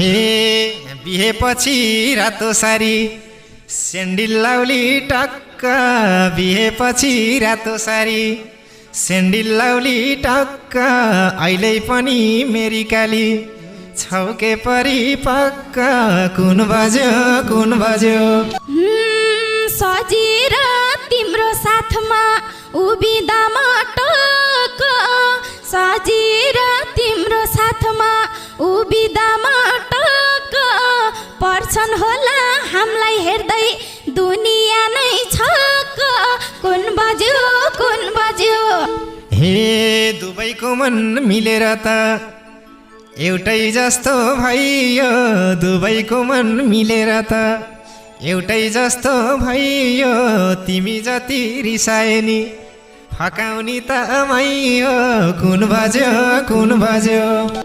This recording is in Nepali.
हे बिहेपछि रातो सारी सेन्डिल लाउली टक्क बिहेपछि रातो सारी सेन्डिल लाउली टक्क अहिले पनि मेरी काली छौके परी पक्क कुन बज्यो सजिएर तिम्रो साथमा उभिँदामा टक्क सजिएर तिम्रो साथमा उभिँदामा टक्क पर्छन् होला हामीलाई हेर्दै दुनिया नै छक्क कुन बज्यो हे दुवैको मन मिलेर त एउटै जस्तो भइयो दुवैको मन मिलेर त एउटै जस्तो भइयो तिमी जति रिसाए नि फकाउनी त मैयो कुन बज्यो